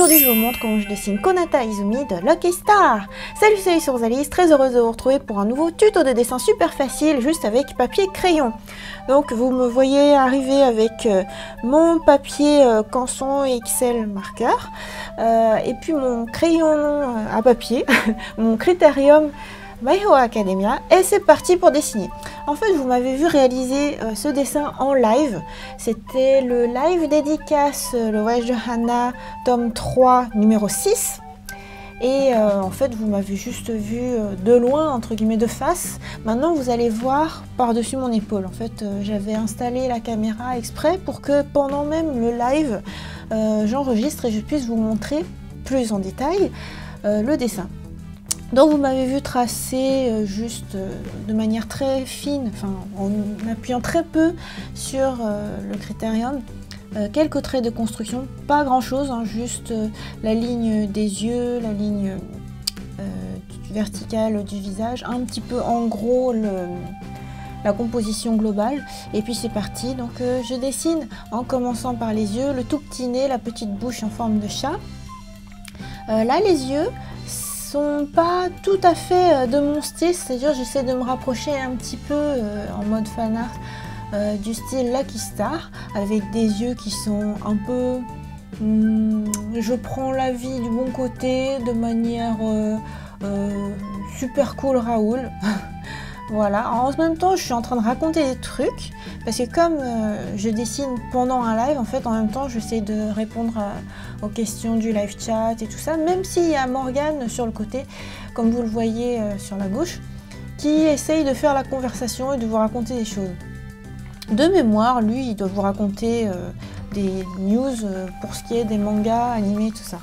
Aujourd'hui je vous montre comment je dessine Konata Izumi de Lucky Star. Salut, c'est Rosalie, très heureuse de vous retrouver pour un nouveau tuto de dessin super facile, juste avec papier et crayon. Donc vous me voyez arriver avec mon papier Canson XL marqueur et puis mon crayon à papier, mon Critérium My Hero Academia, et c'est parti pour dessiner. En fait, vous m'avez vu réaliser ce dessin en live. C'était le live dédicace, le voyage de Hana, tome 3, numéro 6. Et en fait, vous m'avez juste vu de loin, entre guillemets, de face. Maintenant, vous allez voir par-dessus mon épaule. En fait, j'avais installé la caméra exprès pour que pendant même le live, j'enregistre et je puisse vous montrer plus en détail le dessin. Donc vous m'avez vu tracer juste de manière très fine, enfin en appuyant très peu sur le critérium, quelques traits de construction, pas grand chose, hein, juste la ligne des yeux, la ligne verticale du visage, un petit peu en gros la composition globale, et puis c'est parti. Donc je dessine en commençant par les yeux, le tout petit nez, la petite bouche en forme de chat. Là les yeux sont pas tout à fait de mon style, c'est-à-dire j'essaie de me rapprocher un petit peu en mode fan art du style Lucky Star, avec des yeux qui sont un peu je prends la vie du bon côté de manière super cool Raoul. Voilà, en même temps je suis en train de raconter des trucs parce que comme je dessine pendant un live, en fait en même temps j'essaie de répondre aux questions du live chat et tout ça, même s'il y a Morgane sur le côté, comme vous le voyez sur la gauche, qui essaye de faire la conversation et de vous raconter des choses. De mémoire, lui il doit vous raconter des news pour ce qui est des mangas, animés, tout ça.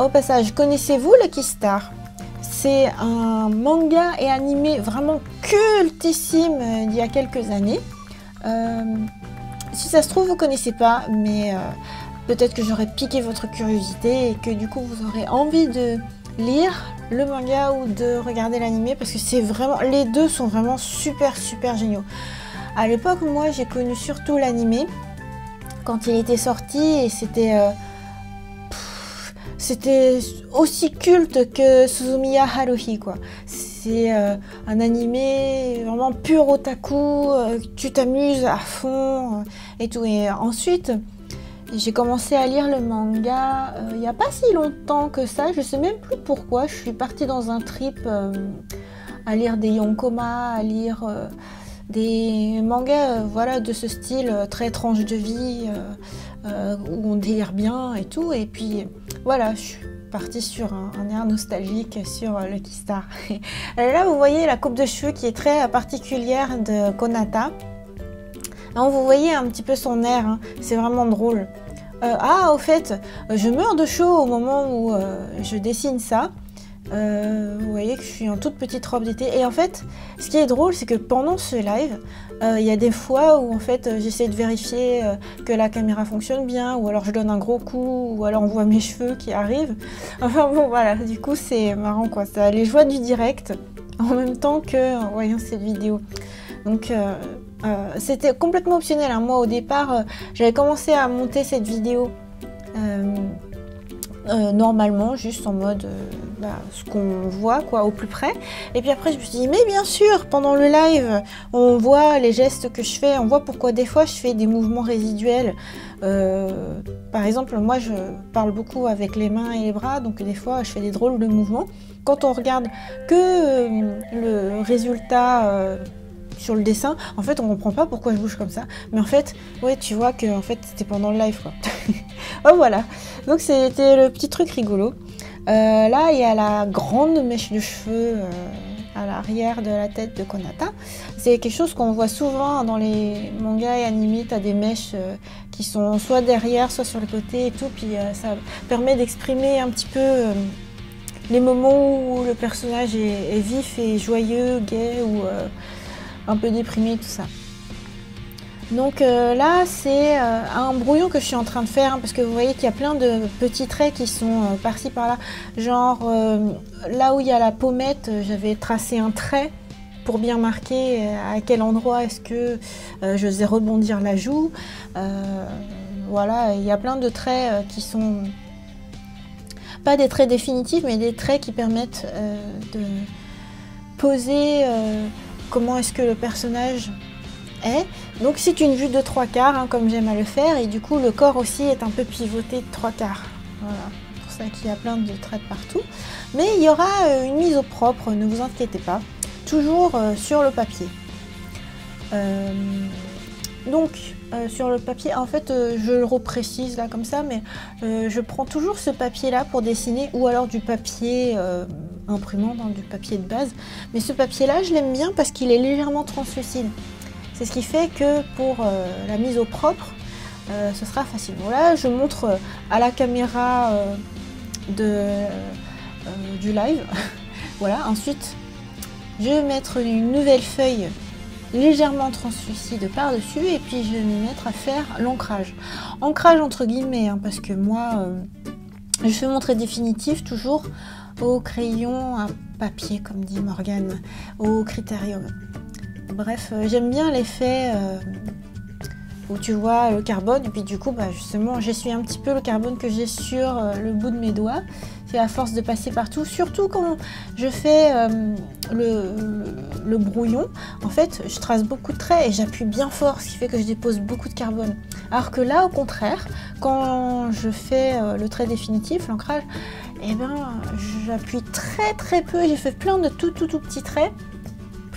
Au passage, connaissez-vous Lucky Star ? C'est un manga et animé vraiment cultissime d'il y a quelques années. Si ça se trouve, vous ne connaissez pas, mais peut-être que j'aurais piqué votre curiosité et que du coup vous aurez envie de lire le manga ou de regarder l'animé, parce que c'est vraiment, les deux sont vraiment super géniaux. À l'époque, moi j'ai connu surtout l'animé quand il était sorti et c'était aussi culte que Suzumiya Haruhi, quoi. C'est un animé vraiment pur otaku, tu t'amuses à fond et tout. Et ensuite, j'ai commencé à lire le manga il n'y a pas si longtemps que ça. Je sais même plus pourquoi. Je suis partie dans un trip à lire des yonkoma, à lire des mangas voilà, de ce style, très tranche de vie, où on délire bien et tout. Et puis voilà, je suis partie sur un air nostalgique sur Lucky Star. Là vous voyez la coupe de cheveux qui est très particulière de Konata. Donc, vous voyez un petit peu son air, hein. C'est vraiment drôle. Ah, au fait, je meurs de chaud au moment où je dessine ça. Vous voyez que je suis en toute petite robe d'été, et en fait ce qui est drôle c'est que pendant ce live il y a des fois où en fait j'essaie de vérifier que la caméra fonctionne bien, ou alors je donne un gros coup, ou alors on voit mes cheveux qui arrivent. Enfin bon voilà, du coup c'est marrant quoi, ça, les joies du direct en même temps que en voyant cette vidéo. Donc c'était complètement optionnel, hein. Moi au départ j'avais commencé à monter cette vidéo normalement, juste en mode ce qu'on voit quoi au plus près, et puis après je me suis dit mais bien sûr pendant le live on voit les gestes que je fais, on voit pourquoi des fois je fais des mouvements résiduels. Par exemple moi je parle beaucoup avec les mains et les bras, donc des fois je fais des drôles de mouvements. Quand on regarde que le résultat sur le dessin, en fait on comprend pas pourquoi je bouge comme ça, mais en fait ouais tu vois que en fait c'était pendant le live quoi. Oh voilà, donc c'était le petit truc rigolo. Là il y a la grande mèche de cheveux à l'arrière de la tête de Konata. C'est quelque chose qu'on voit souvent dans les mangas et animés, t'as des mèches qui sont soit derrière soit sur le côté et tout, puis ça permet d'exprimer un petit peu les moments où le personnage est vif et joyeux, gai ou un peu déprimé, tout ça. Donc là c'est un brouillon que je suis en train de faire, hein, parce que vous voyez qu'il y a plein de petits traits qui sont par-ci par-là, genre là où il y a la pommette, j'avais tracé un trait pour bien marquer à quel endroit est-ce que je faisais rebondir la joue. Voilà, il y a plein de traits qui sont pas des traits définitifs, mais des traits qui permettent de poser comment est-ce que le personnage est. Donc c'est une vue de 3/4, hein, comme j'aime à le faire, et du coup le corps aussi est un peu pivoté de 3/4. Voilà, c'est pour ça qu'il y a plein de traits partout. Mais il y aura une mise au propre, ne vous inquiétez pas, toujours sur le papier. Sur le papier, en fait, je le reprécise là comme ça, mais je prends toujours ce papier là pour dessiner, ou alors du papier imprimant, dans du papier de base. Mais ce papier là, je l'aime bien parce qu'il est légèrement translucide. C'est ce qui fait que pour la mise au propre, ce sera facile. Bon là, je montre à la caméra du live. Voilà, ensuite, je vais mettre une nouvelle feuille légèrement translucide par-dessus, et puis je vais me mettre à faire l'ancrage. Ancrage entre guillemets, hein, parce que moi, je fais mon trait définitif toujours au crayon à papier, comme dit Morgane, au Critérium. Bref, j'aime bien l'effet où tu vois le carbone, et puis du coup, justement, j'essuie un petit peu le carbone que j'ai sur le bout de mes doigts. C'est à force de passer partout, surtout quand je fais le brouillon. En fait, je trace beaucoup de traits et j'appuie bien fort, ce qui fait que je dépose beaucoup de carbone. Alors que là, au contraire, quand je fais le trait définitif, l'ancrage, j'appuie très peu. J'ai fait plein de tout petits traits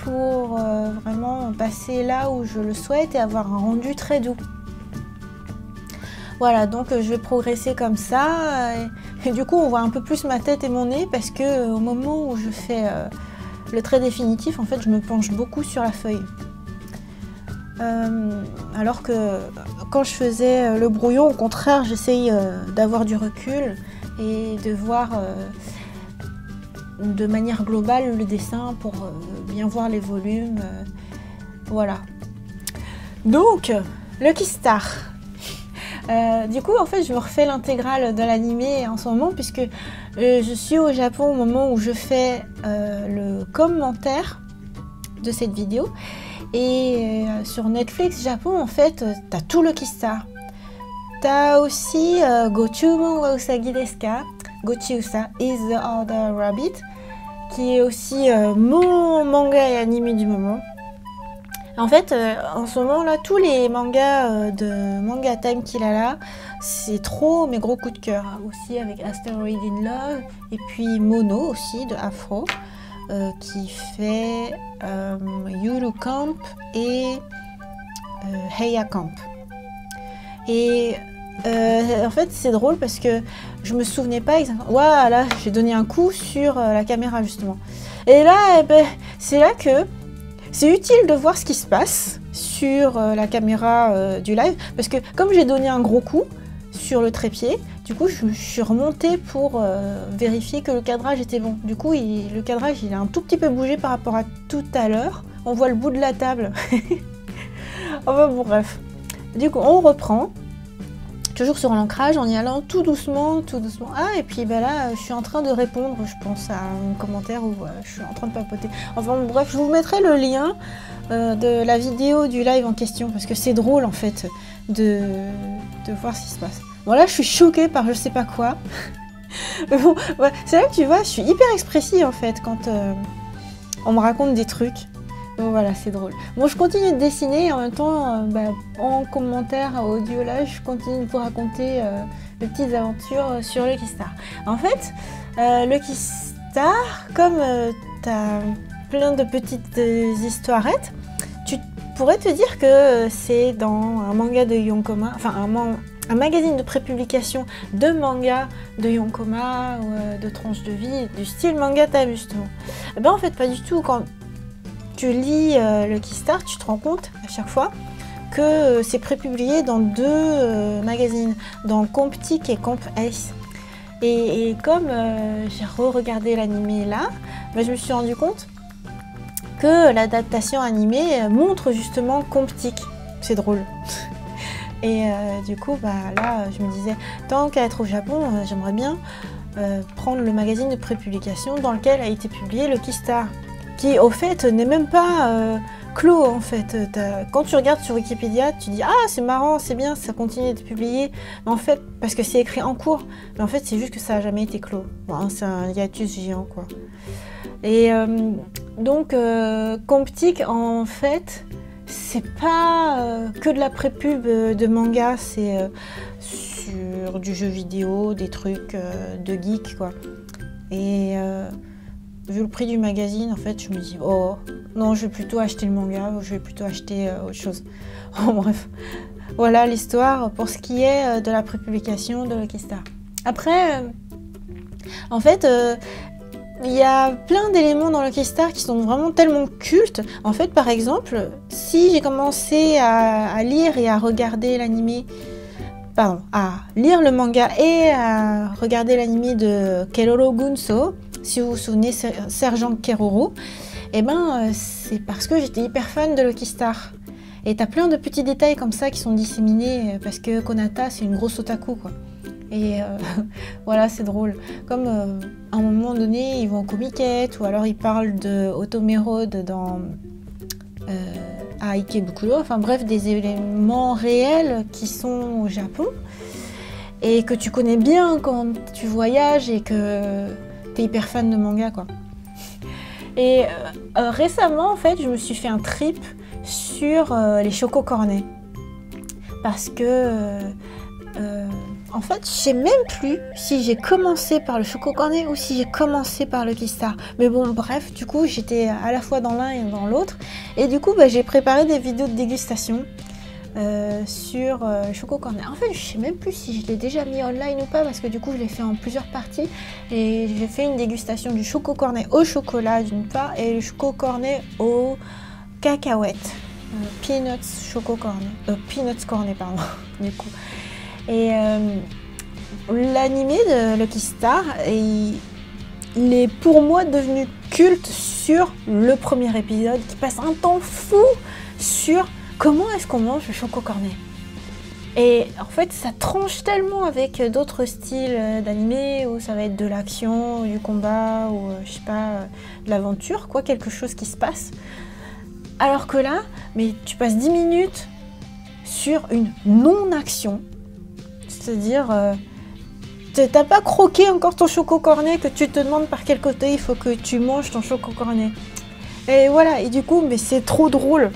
pour vraiment passer là où je le souhaite et avoir un rendu très doux. Voilà, donc je vais progresser comme ça, et du coup on voit un peu plus ma tête et mon nez, parce que au moment où je fais le trait définitif, en fait je me penche beaucoup sur la feuille. Alors que quand je faisais le brouillon, au contraire, j'essaye d'avoir du recul et de voir de manière globale le dessin pour bien voir les volumes. Voilà. Donc, Lucky Star. Du coup, en fait, je me refais l'intégrale de l'animé en ce moment, puisque je suis au Japon au moment où je fais le commentaire de cette vidéo. Et sur Netflix Japon, en fait, t'as tout Lucky Star. T'as aussi Gochumon wa Usagi desu ka? Gochiusa is the Other Rabbit, qui est aussi mon manga et animé du moment. En fait, en ce moment là, tous les mangas de Manga Time qu'il a là, c'est trop mes gros coups de cœur. Hein. Aussi avec Asteroid in Love, et puis Mono aussi de Afro, qui fait Yuru Camp et Heia Camp. Et en fait, c'est drôle parce que je me souvenais pas exactement. Voilà, j'ai donné un coup sur la caméra justement. Et là, c'est là que c'est utile de voir ce qui se passe sur la caméra du live, parce que comme j'ai donné un gros coup sur le trépied, du coup je suis remontée pour vérifier que le cadrage était bon. Du coup le cadrage il a un tout petit peu bougé par rapport à tout à l'heure. On voit le bout de la table. Enfin bon bref. Du coup on reprend. Toujours sur l'ancrage, en y allant tout doucement, tout doucement. Ah, et puis là, je suis en train de répondre, je pense, à un commentaire où je suis en train de papoter. Enfin, bon, bref, je vous mettrai le lien de la vidéo du live en question, parce que c'est drôle, en fait, de voir ce qui se passe. Bon, là, je suis choquée par je sais pas quoi. Mais bon, ouais, c'est là que tu vois, je suis hyper expressive, en fait, quand on me raconte des trucs. Donc voilà, c'est drôle. Bon, je continue de dessiner et en même temps, en commentaire audio là, je continue de vous raconter les petites aventures sur Lucky Star. En fait, Lucky Star, comme tu as plein de petites histoirettes, tu pourrais te dire que c'est dans un manga de Yonkoma, enfin un magazine de prépublication de manga de Yonkoma ou de tranches de vie, du style manga time justement. Et en fait, pas du tout. Quand tu lis Lucky Star, tu te rends compte à chaque fois que c'est prépublié dans deux magazines, dans Comptique et Comp Ace. Et comme j'ai re-regardé l'animé là, je me suis rendu compte que l'adaptation animée montre justement Comptique. C'est drôle. Et du coup, là, je me disais, tant qu'à être au Japon, j'aimerais bien prendre le magazine de prépublication dans lequel a été publié Lucky Star. qui au fait n'est même pas clos en fait. Quand tu regardes sur Wikipédia, tu dis ah c'est marrant, c'est bien, ça continue d'être publié, mais en fait parce que c'est écrit en cours, mais en fait c'est juste que ça a jamais été clos. Bon, c'est un hiatus géant quoi. Et donc Comptique en fait c'est pas que de la pré-pub de manga, c'est sur du jeu vidéo, des trucs de geek quoi. Et vu le prix du magazine, en fait, je me dis oh non, je vais plutôt acheter le manga ou je vais plutôt acheter autre chose. Oh, bref, voilà l'histoire pour ce qui est de la prépublication de Lucky Star. Après, en fait, il y a plein d'éléments dans Lucky Star qui sont vraiment tellement cultes. En fait, par exemple, si j'ai commencé à lire et à regarder l'animé, pardon, à lire le manga et à regarder l'animé de Keroro Gunso, si vous vous souvenez, Sergent Keroro, et ben c'est parce que j'étais hyper fan de Lucky Star. Et t'as plein de petits détails comme ça qui sont disséminés parce que Konata c'est une grosse otaku quoi. Et voilà, c'est drôle. Comme à un moment donné, ils vont au Comiquette ou alors ils parlent de Otomerode dans à Ikebukuro. Enfin bref, des éléments réels qui sont au Japon et que tu connais bien quand tu voyages et que t'es hyper fan de manga quoi. Et récemment en fait je me suis fait un trip sur les Choco Cornet parce que en fait je sais même plus si j'ai commencé par le Choco Cornet ou si j'ai commencé par le Lucky Star, mais bon bref du coup j'étais à la fois dans l'un et dans l'autre et du coup j'ai préparé des vidéos de dégustation sur Choco Cornet. En fait, je sais même plus si je l'ai déjà mis online ou pas parce que du coup, je l'ai fait en plusieurs parties et j'ai fait une dégustation du Choco Cornet au chocolat d'une part et le Choco Cornet aux cacahuètes. Peanuts Choco Cornet. Peanuts Cornet, pardon, du coup. Et l'animé de Lucky Star, il est pour moi devenu culte sur le premier épisode qui passe un temps fou sur comment est-ce qu'on mange le Choco Cornet. Et en fait, ça tranche tellement avec d'autres styles d'animé où ça va être de l'action, du combat ou je sais pas, de l'aventure, quoi, quelque chose qui se passe. Alors que là, mais tu passes 10 minutes sur une non-action. C'est-à-dire, t'as pas croqué encore ton Choco Cornet que tu te demandes par quel côté il faut que tu manges ton Choco Cornet. Et voilà, et du coup, mais c'est trop drôle.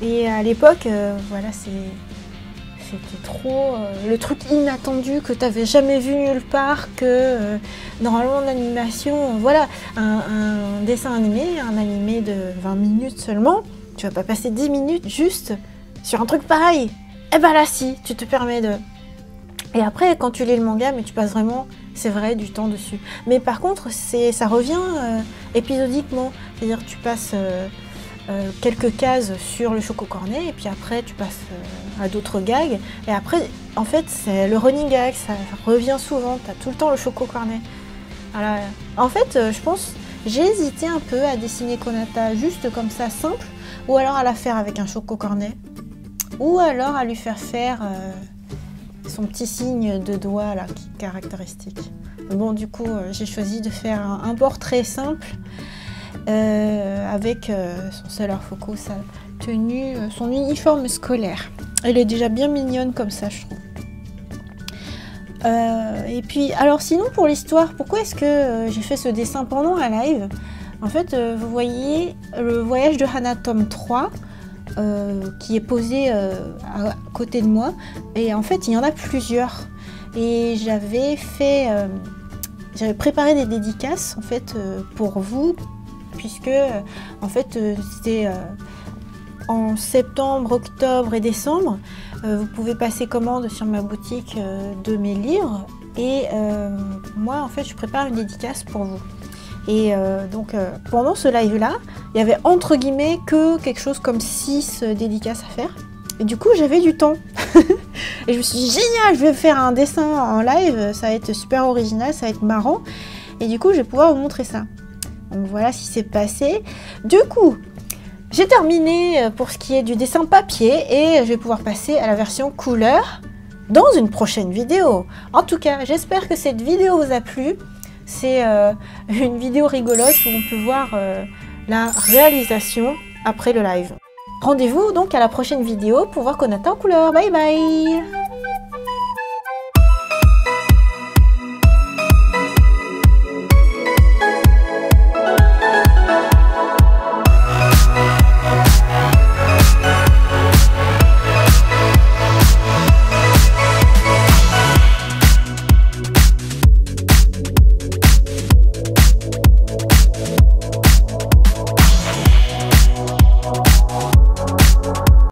Et à l'époque, voilà, c'était trop le truc inattendu que tu n'avais jamais vu nulle part, que normalement l'animation, voilà, un dessin animé, un animé de 20 minutes seulement, tu vas pas passer 10 minutes juste sur un truc pareil. Et ben là si, tu te permets de... Et après, quand tu lis le manga, mais tu passes vraiment, c'est vrai, du temps dessus. Mais par contre, ça revient épisodiquement, c'est-à-dire tu passes... quelques cases sur le Choco Cornet et puis après tu passes à d'autres gags et après en fait c'est le running gag, ça revient souvent, tu as tout le temps le Choco Cornet. Voilà. En fait je pense j'ai hésité un peu à dessiner Konata juste comme ça simple ou alors à la faire avec un Choco Cornet ou alors à lui faire faire son petit signe de doigt là qui est caractéristique. Bon du coup j'ai choisi de faire un portrait simple avec son seller foco, sa tenue, son uniforme scolaire. Elle est déjà bien mignonne comme ça, je trouve. Et puis, alors sinon pour l'histoire, pourquoi est-ce que j'ai fait ce dessin pendant un live? En fait, vous voyez le voyage de Hana tome 3 qui est posé à côté de moi. Et en fait, il y en a plusieurs. Et j'avais préparé des dédicaces en fait pour vous, puisque en fait c'était en septembre, octobre et décembre. Vous pouvez passer commande sur ma boutique de mes livres et moi en fait je prépare une dédicace pour vous. Et donc pendant ce live là, il y avait entre guillemets que quelque chose comme 6 dédicaces à faire. Et du coup j'avais du temps. Et je me suis dit génial, je vais faire un dessin en live, ça va être super original, ça va être marrant. Et du coup je vais pouvoir vous montrer ça. Donc voilà ce qui s'est passé. Du coup, j'ai terminé pour ce qui est du dessin papier et je vais pouvoir passer à la version couleur dans une prochaine vidéo. En tout cas, j'espère que cette vidéo vous a plu. C'est une vidéo rigolote où on peut voir la réalisation après le live. Rendez-vous donc à la prochaine vidéo pour voir Konata en couleur. Bye bye!